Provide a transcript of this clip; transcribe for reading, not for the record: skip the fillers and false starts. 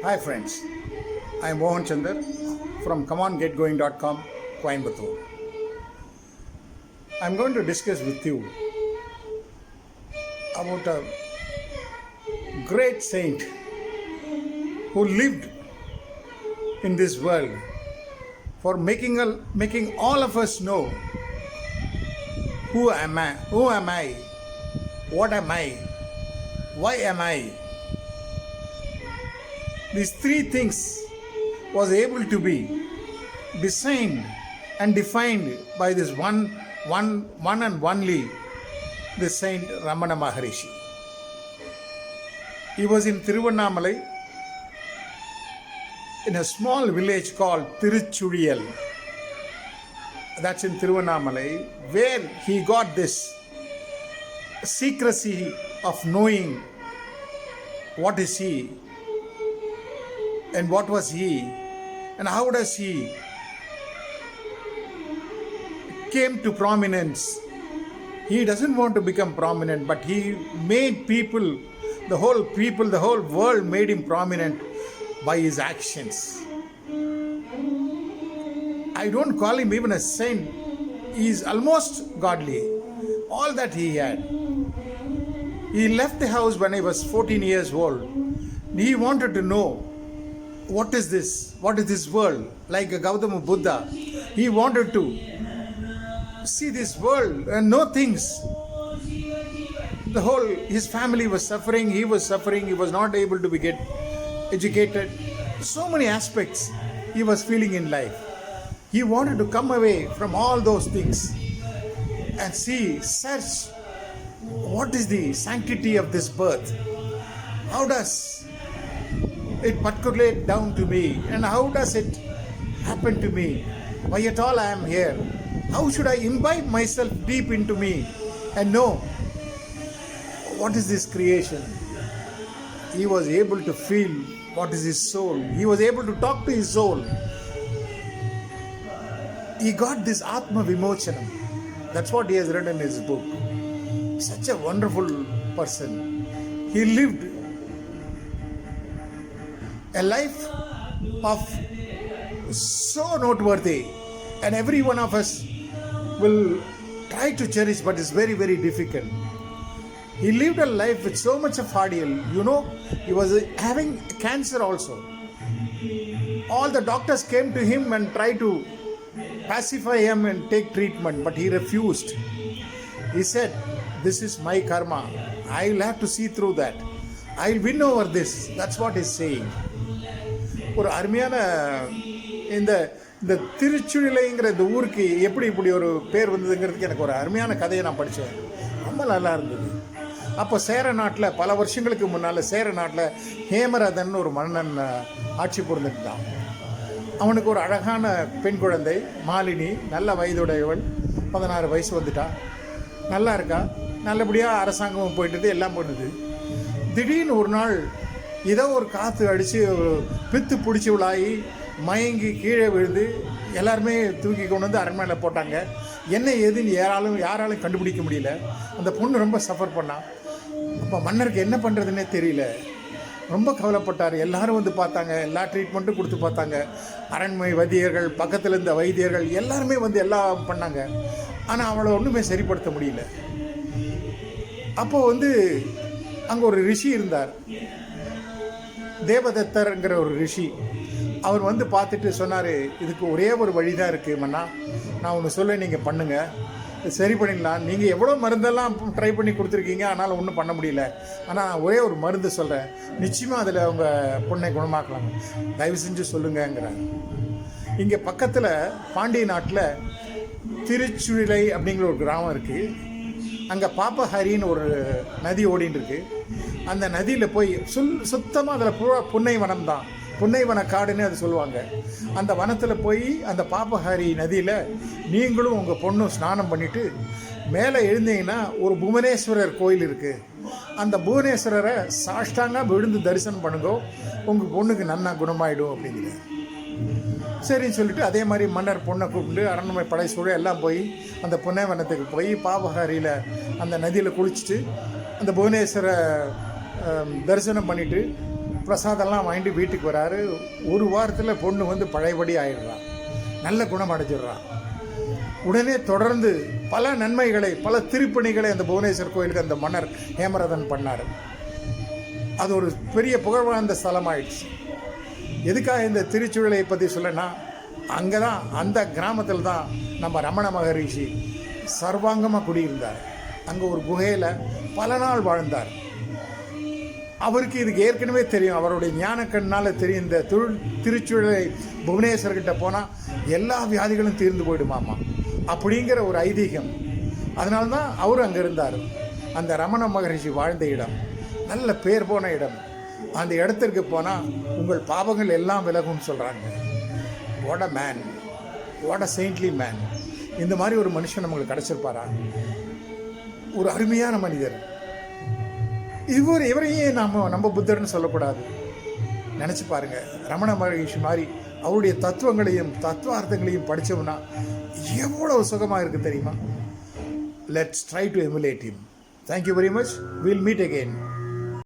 Hi friends, I am Mohan Chandar from ComeOnGetGoing.com, Coimbatore. I am going to discuss with you about a great saint who lived in this world for making all of us know who am I, what am I, why am I. These three things was able to be designed and defined by this one and only the Saint Ramana Maharishi. He was in Tiruvannamalai in a small village called Tiruchuriyal. That's in Tiruvannamalai, where he got this secrecy of knowing what is he and what was he and how does he came to prominence. He doesn't want to become prominent, but he made the whole world made him prominent by his actions. I don't call him even a saint. He is almost godly. All that he had. He left the house when he was 14 years old. He wanted to know, what is this? What is this world? Like a Gautama Buddha. He wanted to see this world and know things. His family was suffering, he was suffering, he was not able to get educated. So many aspects he was feeling in life. He wanted to come away from all those things and search what is the sanctity of this birth. How does it percolate down to me, and how does it happen to me? Why at all I am here? How should I imbibe myself deep into me and know what is this creation? He was able to feel what is his soul. He was able to talk to his soul. He got this Atma Vimochanam. That's what he has written in his book. Such a wonderful person. He lived a life of so noteworthy, and every one of us will try to cherish, but it's very, very difficult. He lived a life with so much of ordeal. He was having cancer also. All the doctors came to him and tried to pacify him and take treatment, but he refused. He said, "This is my karma. I will have to see through that. I will win over this." That's what he's saying. ஒரு அருமையான இந்த திருச்சுழிலைங்கிற இந்த ஊருக்கு எப்படி இப்படி ஒரு பேர் வந்ததுங்கிறதுக்கு எனக்கு ஒரு அருமையான கதையை நான் படித்தேன். ரொம்ப நல்லா இருந்தது. அப்போ சேர நாட்டில் பல வருஷங்களுக்கு முன்னால் சேர நாட்டில் ஹேமரதன் ஒரு மன்னன் ஆட்சி புரிந்துட்டான். அவனுக்கு ஒரு அழகான பெண் குழந்தை மாலினி, நல்ல வயதுடையவள், 16 வயசு வந்துட்டா, நல்லா இருக்கா, நல்லபடியாக அரசாங்கமும் போயிட்டு எல்லாம் பண்ணுது. திடீர்னு ஒரு நாள் ஏதோ ஒரு காற்று அடித்து பித்து பிடிச்சவளாகி மயங்கி கீழே விழுந்து எல்லாருமே தூக்கி கொண்டு வந்து அரண்மனையில் போட்டாங்க. என்ன ஏதுன்னு யாராலும் கண்டுபிடிக்க முடியல. அந்த பொண்ணு ரொம்ப சஃபர் பண்ணா. அப்போ மன்னருக்கு என்ன பண்ணுறதுன்னே தெரியல. ரொம்ப கவலைப்பட்டார். எல்லாரும் வந்து பார்த்தாங்க, எல்லா ட்ரீட்மெண்ட்டும் கொடுத்து பார்த்தாங்க. அரண்மனை வைத்தியர்கள், பக்கத்தில் இருந்த வைத்தியர்கள் எல்லாருமே வந்து எல்லாம் பண்ணாங்க. ஆனால் அவளை ஒன்றுமே சரிப்படுத்த முடியல. அப்போது அங்கே ஒரு ரிஷி இருந்தார், தேவதத்தர்ங்கிற ஒரு ரிஷி. அவர் பார்த்துட்டு சொன்னார், இதுக்கு ஒரே ஒரு வழி தான் இருக்குது மன்னா, நான் ஒன்று சொல்ல, நீங்கள் பண்ணுங்கள், சரி பண்ணிடலாம். நீங்கள் எவ்வளோ மருந்தெல்லாம் ட்ரை பண்ணி கொடுத்துருக்கீங்க, ஆனாலும் ஒன்றும் பண்ண முடியல. ஆனால் நான் ஒரே ஒரு மருந்து சொல்கிறேன், நிச்சயமாக அதில் அவங்க பொண்ணை குணமாக்கலாம், தயவு செஞ்சு சொல்லுங்கங்கிறாங்க. இங்கே பக்கத்தில் பாண்டிய நாட்டில் திருச்சுழிலை அப்படிங்கிற ஒரு கிராமம் இருக்குது. அங்கே பாப்பஹரின்னு ஒரு நதி ஓடின்னு இருக்குது. அந்த நதியில் போய் சுத்தமாக அதில் புன்னை வனம் தான், புன்னை வன காடுன்னு அது சொல்லுவாங்க. அந்த வனத்தில் போய் அந்த பாப்பஹரி நதியில் நீங்களும் உங்கள் பொண்ணும் ஸ்நானம் பண்ணிவிட்டு மேலே எழுந்தீங்கன்னா ஒரு புவனேஸ்வரர் கோயில் இருக்குது. அந்த புவனேஸ்வரரை சாஷ்டாங்க விழுந்து தரிசனம் பண்ணுங்க, உங்கள் பொண்ணுக்கு நன்னா குணமாயிடும் அப்படிங்கிறார். சரின்னு சொல்லிட்டு அதே மாதிரி மன்னர் பொண்ணை கூப்பிட்டு அரண்மனை படை சூழ எல்லாம் போய் அந்த புன்னை வனத்துக்கு போய் பாப்பஹரியில் அந்த நதியில் குளிச்சுட்டு அந்த புவனேஸ்வர தரிசனம் பண்ணிவிட்டு பிரசாதம்லாம் வாங்கிட்டு வீட்டுக்கு வராரு. ஒரு வாரத்தில் பொண்ணு வந்து பழையபடி ஆயிடுறான், நல்ல குணம் அடைஞ்சிடுறான். உடனே தொடர்ந்து பல நன்மைகளை, பல திருப்பணிகளை அந்த புவனேஸ்வர் கோயிலுக்கு அந்த மன்னர் ஹேமரதன் பண்ணார். அது ஒரு பெரிய புகழ் வாழ்ந்த ஸ்தலம் ஆயிடுச்சு. எதுக்காக இந்த திருச்சுழலை பற்றி சொல்லனா, அங்கே தான், அந்த கிராமத்தில் தான் நம்ம ரமண மகரிஷி சர்வாங்கமாக குடியிருந்தார். அங்கே ஒரு குகையில் பல நாள் வாழ்ந்தார். அவருக்கு இதுக்கு ஏற்கனவே தெரியும், அவருடைய ஞானக்கண்ணால் தெரியும், இந்த திருச்சுழலை புவனேஸ்வர்கிட்ட போனால் எல்லா வியாதிகளும் தீர்ந்து போயிடுமாமா அப்படிங்கிற ஒரு ஐதீகம். அதனால்தான் அவர் அங்கே இருந்தார். அந்த ரமண மகரிஷி வாழ்ந்த இடம் நல்ல பேர் போன இடம். அந்த இடத்திற்கு போனால் உங்கள் பாவங்கள் எல்லாம் விலகும்னு சொல்கிறாங்க. What a man, what a saintly man. இந்த மாதிரி ஒரு மனுஷன் நம்மளுக்கு கிடச்சிருப்பாரா? ஒரு அருமையான மனிதர். இவரையே நம்ம புத்தர்னு சொல்லக்கூடாது. நினச்சி பாருங்கள், ரமண மகரிஷி மாதிரி அவருடைய தத்துவங்களையும் தத்துவார்த்தங்களையும் படித்தோம்னா எவ்வளவு சுகமாக இருக்குது தெரியுமா? Let's try to emulate him. Thank you very much. Will meet again.